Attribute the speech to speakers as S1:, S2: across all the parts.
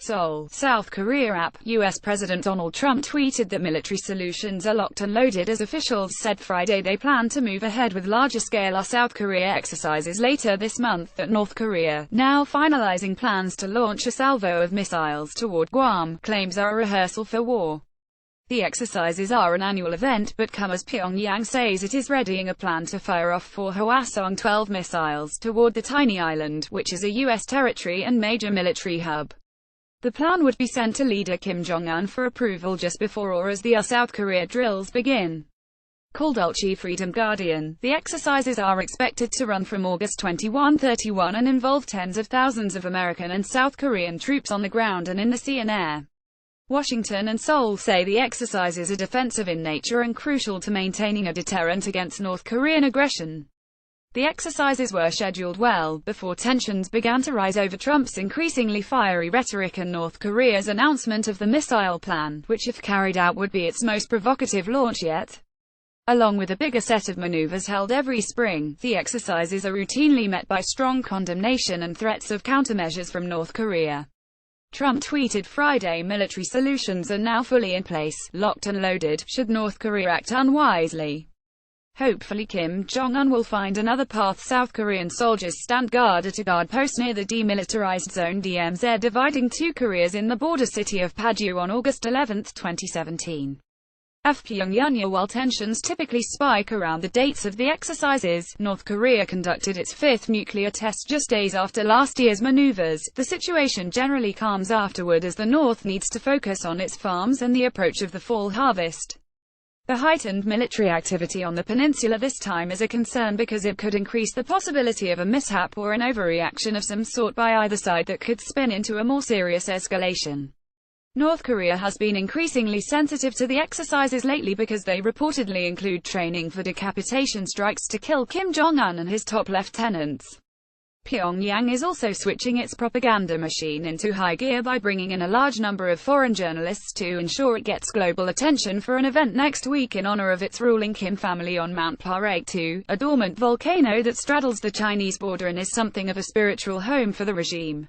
S1: Seoul, South Korea app. U.S. President Donald Trump tweeted that military solutions are locked and loaded as officials said Friday they plan to move ahead with larger-scale South Korea exercises later this month, that North Korea, now finalizing plans to launch a salvo of missiles toward Guam, claims are a rehearsal for war. The exercises are an annual event, but come as Pyongyang says it is readying a plan to fire off 4 Hwasong-12 missiles toward the tiny island, which is a U.S. territory and major military hub. The plan would be sent to leader Kim Jong-un for approval just before or as the South Korea drills begin. Called yeon-je Freedom Guardian, the exercises are expected to run from August 21-31 and involve tens of thousands of American and South Korean troops on the ground and in the sea and air. Washington and Seoul say the exercises are defensive in nature and crucial to maintaining a deterrent against North Korean aggression. The exercises were scheduled well before tensions began to rise over Trump's increasingly fiery rhetoric and North Korea's announcement of the missile plan, which if carried out would be its most provocative launch yet. Along with a bigger set of maneuvers held every spring, the exercises are routinely met by strong condemnation and threats of countermeasures from North Korea. Trump tweeted Friday military solutions are now fully in place, locked and loaded, should North Korea act unwisely. Hopefully Kim Jong-un will find another path. South Korean soldiers stand guard at a guard post near the demilitarized zone DMZ dividing two Koreas in the border city of Paju on August 11, 2017. Pyongyang. While tensions typically spike around the dates of the exercises, North Korea conducted its fifth nuclear test just days after last year's maneuvers. The situation generally calms afterward as the North needs to focus on its farms and the approach of the fall harvest. The heightened military activity on the peninsula this time is a concern because it could increase the possibility of a mishap or an overreaction of some sort by either side that could spin into a more serious escalation. North Korea has been increasingly sensitive to the exercises lately because they reportedly include training for decapitation strikes to kill Kim Jong-un and his top lieutenants. Pyongyang is also switching its propaganda machine into high gear by bringing in a large number of foreign journalists to ensure it gets global attention for an event next week in honor of its ruling Kim family on Mount Parektu, a dormant volcano that straddles the Chinese border and is something of a spiritual home for the regime.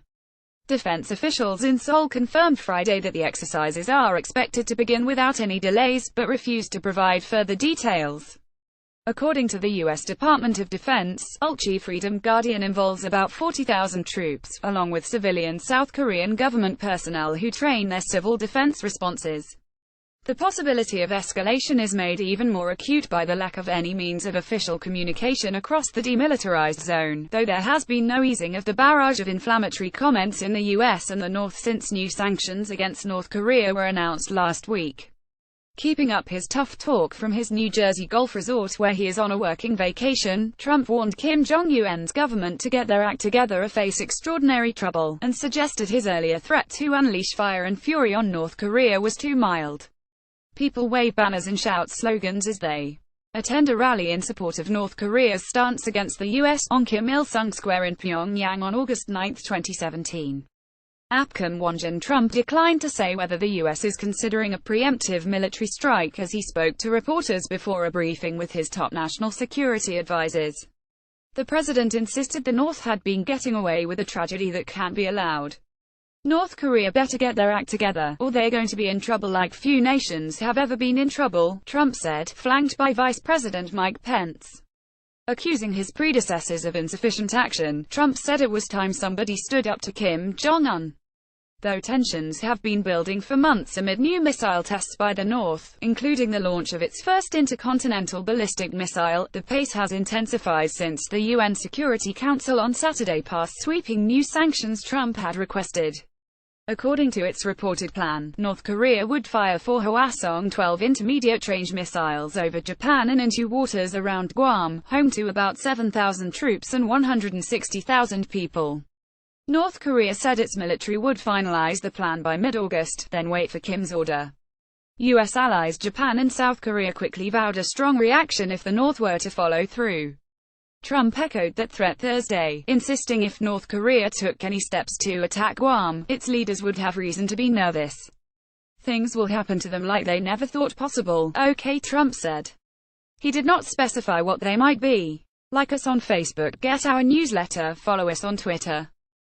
S1: Defense officials in Seoul confirmed Friday that the exercises are expected to begin without any delays, but refused to provide further details. According to the U.S. Department of Defense, yeon-je Freedom Guardian involves about 40,000 troops, along with civilian South Korean government personnel who train their civil defense responses. The possibility of escalation is made even more acute by the lack of any means of official communication across the demilitarized zone, though there has been no easing of the barrage of inflammatory comments in the U.S. and the North since new sanctions against North Korea were announced last week. Keeping up his tough talk from his New Jersey golf resort where he is on a working vacation, Trump warned Kim Jong-un's government to get their act together or face extraordinary trouble, and suggested his earlier threat to unleash fire and fury on North Korea was too mild. People wave banners and shout slogans as they attend a rally in support of North Korea's stance against the U.S. on Kim Il-sung Square in Pyongyang on August 9, 2017. APCOM won-jin. Trump declined to say whether the U.S. is considering a preemptive military strike as he spoke to reporters before a briefing with his top national security advisors. The president insisted the North had been getting away with a tragedy that can't be allowed. North Korea better get their act together, or they're going to be in trouble like few nations have ever been in trouble, Trump said, flanked by Vice President Mike Pence. Accusing his predecessors of insufficient action, Trump said it was time somebody stood up to Kim Jong-un. Though tensions have been building for months amid new missile tests by the North, including the launch of its first intercontinental ballistic missile, the pace has intensified since the UN Security Council on Saturday passed sweeping new sanctions Trump had requested. According to its reported plan, North Korea would fire 4 Hwasong-12 intermediate-range missiles over Japan and into waters around Guam, home to about 7,000 troops and 160,000 people. North Korea said its military would finalize the plan by mid-August, then wait for Kim's order. U.S. allies Japan and South Korea quickly vowed a strong reaction if the North were to follow through. Trump echoed that threat Thursday, insisting if North Korea took any steps to attack Guam, its leaders would have reason to be nervous. Things will happen to them like they never thought possible, okay, Trump said. He did not specify what they might be. Like us on Facebook, get our newsletter, follow us on Twitter.